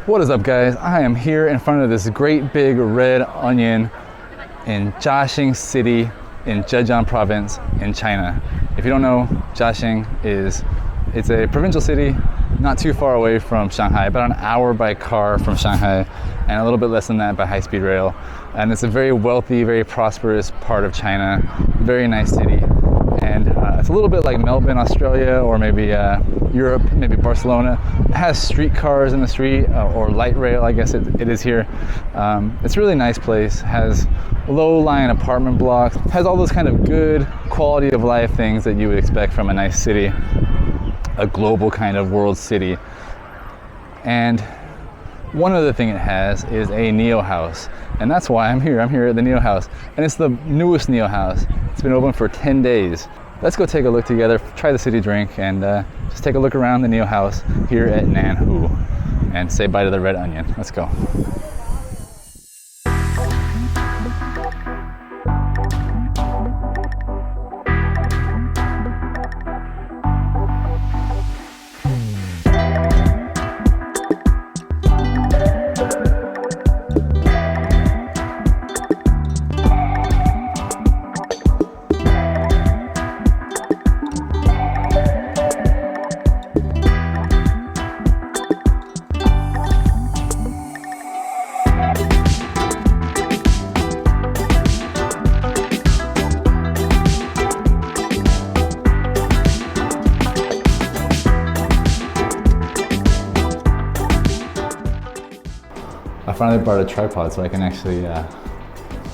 What is up, guys? I am here in front of this great big red onion in Jiaxing city in Zhejiang province in China. If you don't know, Jiaxing it's a provincial city not too far away from Shanghai, about an hour by car from Shanghai and a little bit less than that by high-speed rail. And it's a very wealthy, very prosperous part of China, very nice city. And it's a little bit like Melbourne, Australia, or maybe Europe, maybe Barcelona. It has streetcars in the street, or light rail, I guess it is here. It's a really nice place, has low-lying apartment blocks, has all those kind of good quality of life things that you would expect from a nice city, a global kind of world city. And one other thing it has is a NIO House. And that's why I'm here. I'm here at the NIO House. And it's the newest NIO House. It's been open for 10 days. Let's go take a look together, try the city drink, and just take a look around the NIO House here at Nanhu and say bye to the red onion. Let's go. I finally brought a tripod so I can actually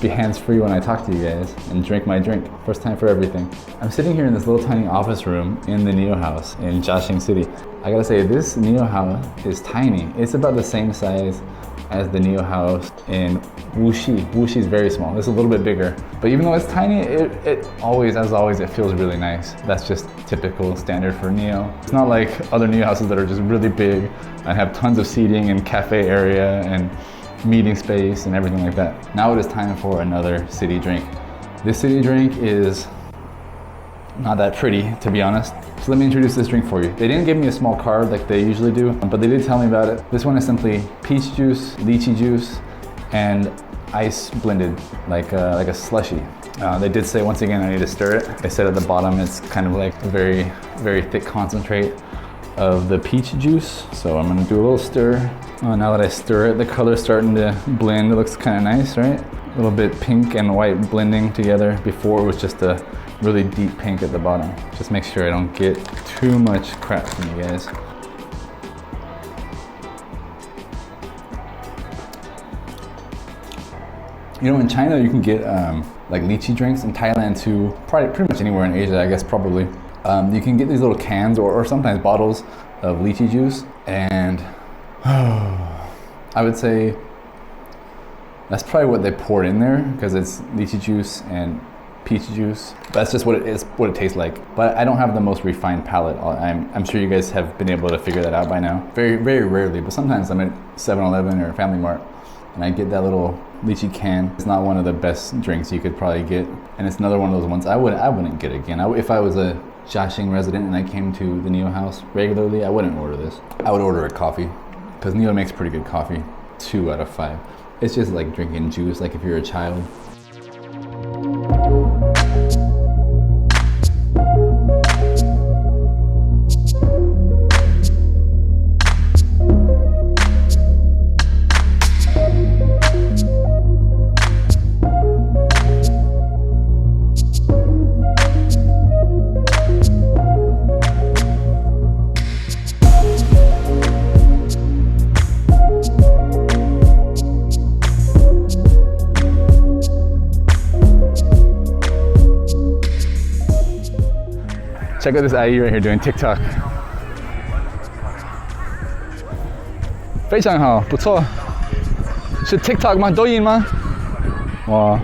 be hands-free when I talk to you guys and drink my drink. First time for everything. I'm sitting here in this little tiny office room in the NIO House in Jiaxing City. I gotta say, this NIO House is tiny. It's about the same size as the NIO House in Wuxi. Wuxi is very small. This is a little bit bigger. But even though it's tiny, it always, as always, it feels really nice. That's just typical standard for NIO. It's not like other NIO houses that are just really big and have tons of seating and cafe area and meeting space and everything like that. Now it is time for another city drink. This city drink is not that pretty, to be honest. So let me introduce this drink for you. They didn't give me a small card like they usually do, but they did tell me about it. This one is simply peach juice, lychee juice, and ice blended, like a slushie. They did say, once again, I need to stir it. They said at the bottom it's kind of like a very, very thick concentrate of the peach juice. So I'm gonna do a little stir. Now that I stir it, the color's starting to blend. It looks kind of nice, right? A little bit pink and white blending together. Before it was just a really deep pink at the bottom. Just make sure I don't get too much crap from you guys. You know, in China you can get like lychee drinks. In Thailand too, probably pretty much anywhere in Asia, I guess, probably. You can get these little cans or sometimes bottles of lychee juice, and I would say that's probably what they poured in there, because it's lychee juice and peach juice. That's just what it is, what it tastes like. But I don't have the most refined palate. I'm sure you guys have been able to figure that out by now. Very, very rarely, but sometimes I'm at 7-Eleven or Family Mart and I get that little lychee can. It's not one of the best drinks you could probably get, and it's another one of those ones I wouldn't get again. If I was a Jiaxing resident and I came to the NIO House regularly, I wouldn't order this. I would order a coffee, because NIO makes pretty good coffee. 2 out of 5. It's just like drinking juice, like if you're a child. Check out this IE right here doing TikTok. 非常好，不错。是 TikTok 吗？抖音吗？哇！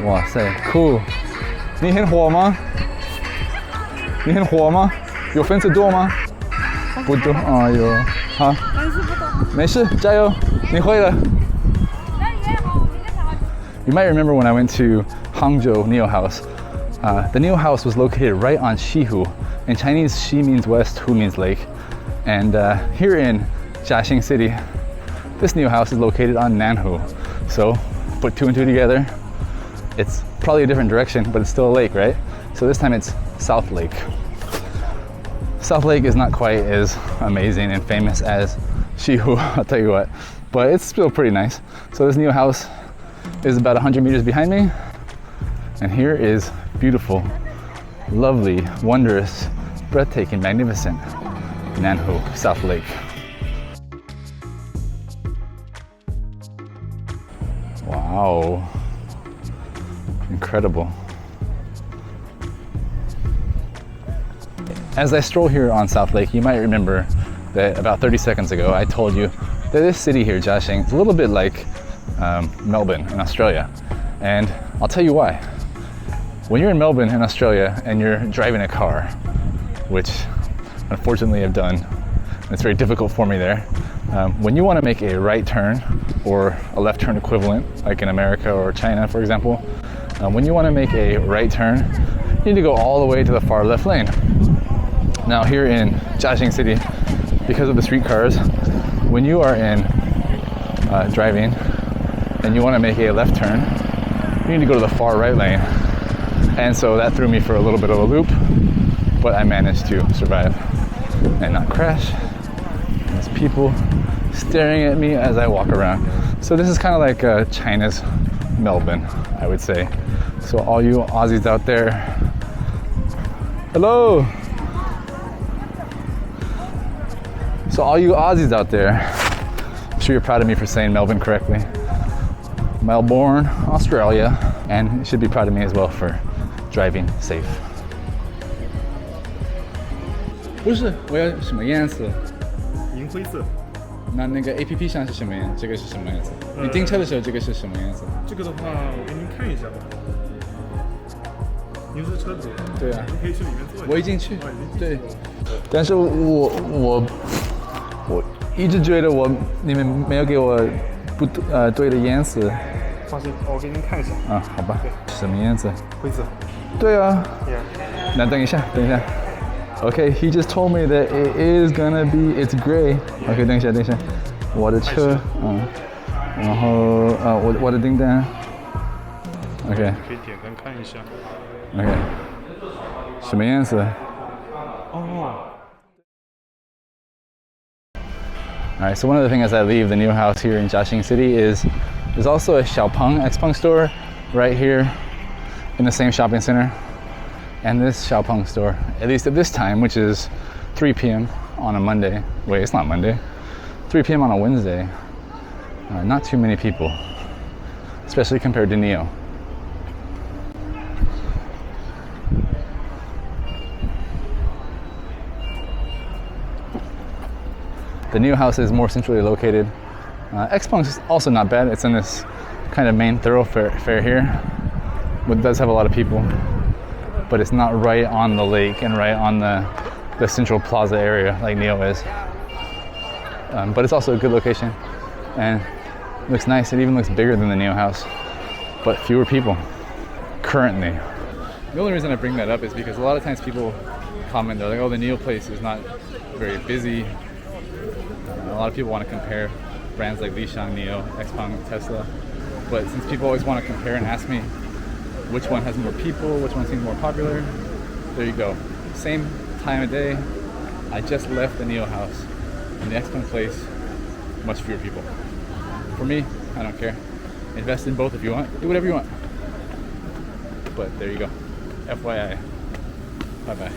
哇塞，酷！你很火吗？你很火吗？有粉丝多吗？不多，哎呦，好，粉丝不多，没事，加油，你会了。You might remember when I went to Hangzhou NIO House. The NIO House was located right on Shihu, In Chinese, Xi means west, Hu means lake. And here in Jiaxing City, this NIO House is located on Nanhu. So put 2 and 2 together. It's probably a different direction, but it's still a lake, right? So this time it's South Lake. South Lake is not quite as amazing and famous as Shihu, I'll tell you what, but it's still pretty nice. So this NIO House is about 100 meters behind me, and here is beautiful, lovely, wondrous, breathtaking, magnificent Nanhu, South Lake. Wow, incredible. As I stroll here on South Lake, you might remember that about 30 seconds ago, I told you that this city here, Jiaxing, is a little bit like Melbourne in Australia. And I'll tell you why. When you're in Melbourne in Australia and you're driving a car, which unfortunately I've done, and it's very difficult for me there, when you want to make a right turn or a left turn equivalent, like in America or China, for example, when you want to make a right turn, you need to go all the way to the far left lane. Now here in Jiaxing City, because of the streetcars, when you are in driving and you want to make a left turn, you need to go to the far right lane. And so that threw me for a little bit of a loop, but I managed to survive and not crash. There's people staring at me as I walk around. So this is kind of like China's Melbourne, I would say. So all you Aussies out there, hello! So all you Aussies out there, I'm sure you're proud of me for saying Melbourne correctly. Melbourne, Australia, and you should be proud of me as well for driving safe. 不是，我要什么颜色？银灰色。那个 APP 上是什么颜？这个是什么颜色？你订车的时候这个是什么颜色？这个的话，我给您看一下吧。您是车主？对啊。您可以去里面坐一下。我已经去。对。但是我一直觉得你们没有给我对的颜色。放心，我给您看一下。啊，好吧。什么颜色？灰色。对啊。Yeah. 那等一下。Okay, he just told me that it is gonna be, it's gray. Okay, 等一下，我的车，然后我的订单。Okay. 可以点开看一下。Okay. 什么颜色？哦。All right, so one other thing as I leave the NIO House here in Jiaxing City is there's also a Xpeng store right here in the same shopping center. And this Xpeng store, at least at this time, which is 3 p.m. on a Monday. Wait, it's not Monday. 3 p.m. on a Wednesday. Not too many people, especially compared to NIO. The NIO House is more centrally located. Xpeng is also not bad. It's in this kind of main thoroughfare here. It does have a lot of people, but it's not right on the lake and right on the central plaza area like NIO is. But it's also a good location and it looks nice. It even looks bigger than the NIO House, but fewer people currently. The only reason I bring that up is because a lot of times people comment, they're like, oh, the NIO place is not very busy. A lot of people want to compare brands like Zhejiang, NIO, Xpeng, Tesla. But since people always want to compare and ask me which one has more people, which one seems more popular, there you go. Same time of day, I just left the NIO House. In the Xpeng place, much fewer people. For me, I don't care. Invest in both if you want. Do whatever you want. But there you go. FYI. Bye-bye.